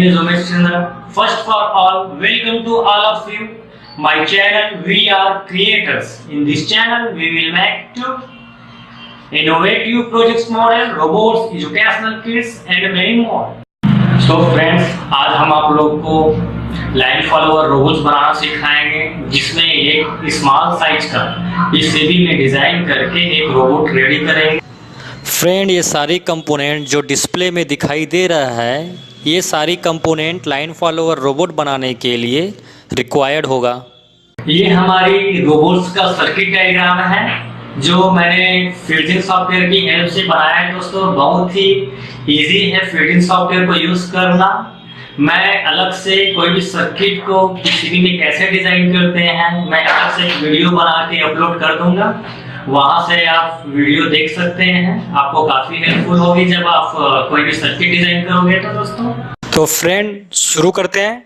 name is Umesh Chandra. First for all, welcome to all of you. My channel, we are creators. In this channel, we will make two innovative projects model, robots, educational kits and many more. So friends, आज हम आप लोग को line follower robots बनाना सिखाएंगे, जिसमें एक small size का PCB में डिजाइन करके एक रोबोट रेडी करेंगे। फ्रेंड, ये सारी कंपोनेंट जो डिस्प्ले में दिखाई दे रहा है, ये सारी कंपोनेंट लाइन फॉलोअर रोबोट बनाने के लिए रिक्वायर्ड होगा। ये हमारी रोबोट्स का सर्किट डायग्राम है जो मैंने फील्डिंग सॉफ्टवेयर की हेल्प से बनाया है। दोस्तों, बहुत ही इजी है फील्डिंग सॉफ्टवेयर को यूज करना। मैं अलग से कोई भी सर्किट को पीसीबी में कैसे डिजाइन करते हैं, मैं अलग से एक वीडियो बना के अपलोड कर दूंगा, वहां से आप वीडियो देख सकते हैं। आपको काफी हेल्पफुल होगी जब आप कोई भी सर्किट डिजाइन करोगे। तो दोस्तों, तो फ्रेंड शुरू करते हैं।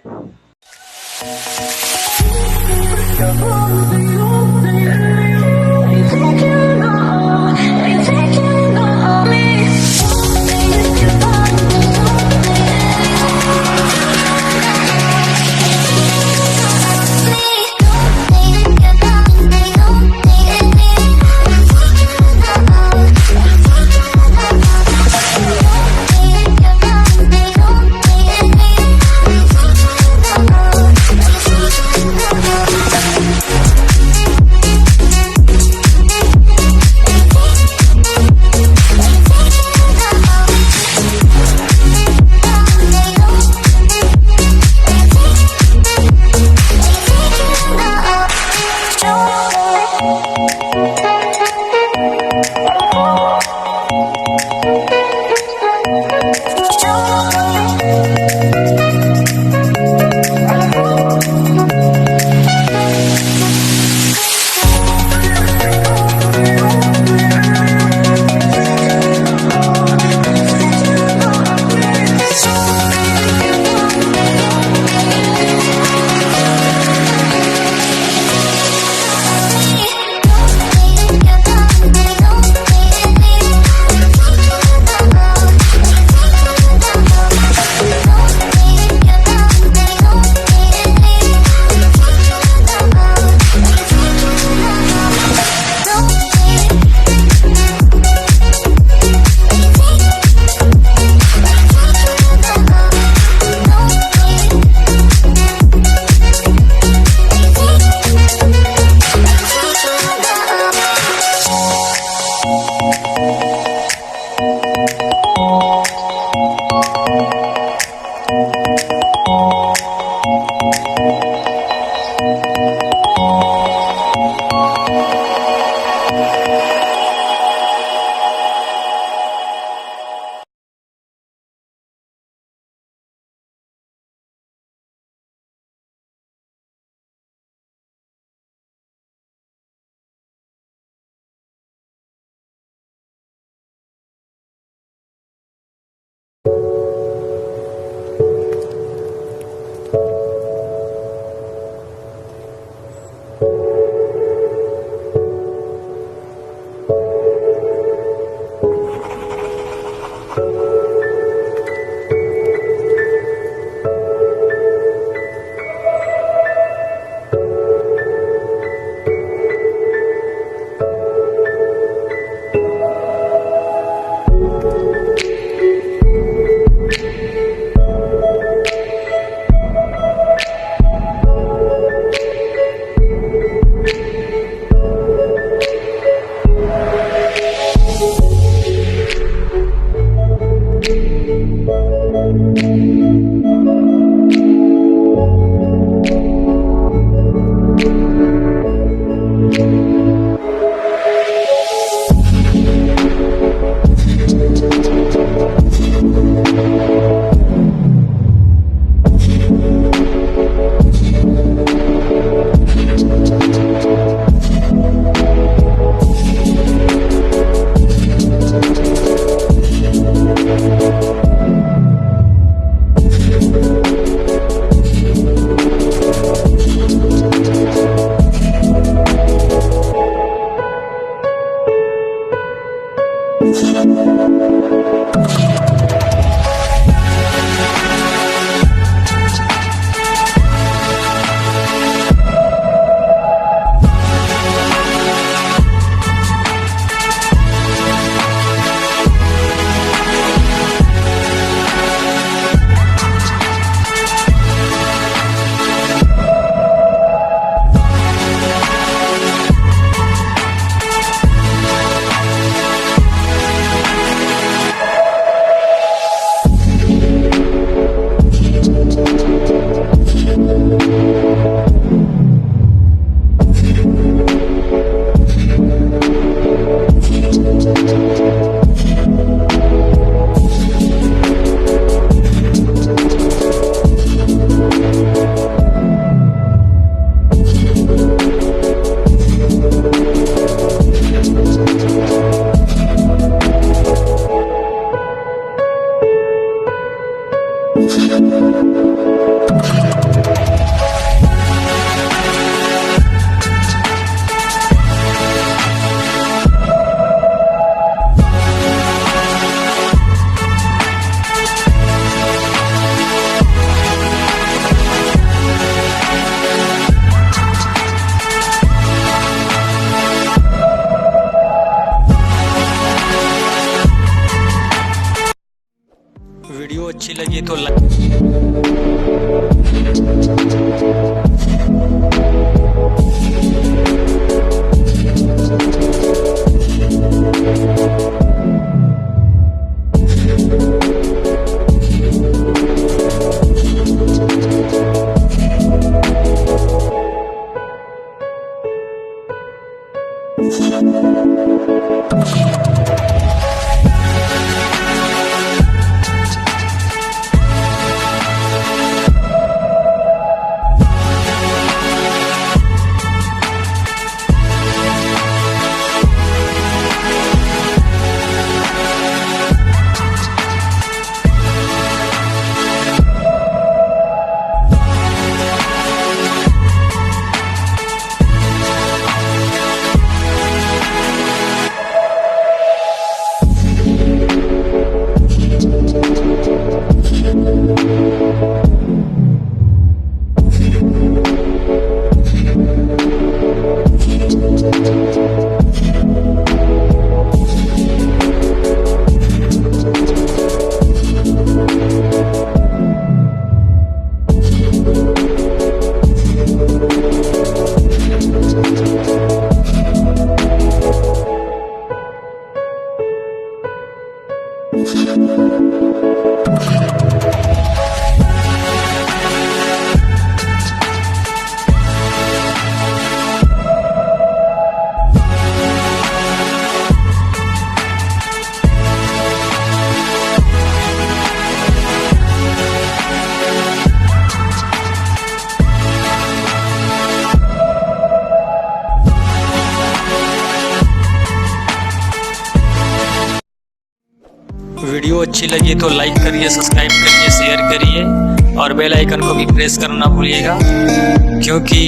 तो वीडियो अच्छी लगी तो लाइक करिए, सब्सक्राइब करिए, शेयर करिए और बेल आइकन को भी प्रेस करना भूलिएगा, क्योंकि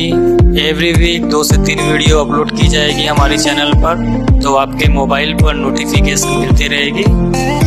एवरी वीक 2 से 3 वीडियो अपलोड की जाएगी हमारे चैनल पर, तो आपके मोबाइल पर नोटिफिकेशन मिलती रहेगी।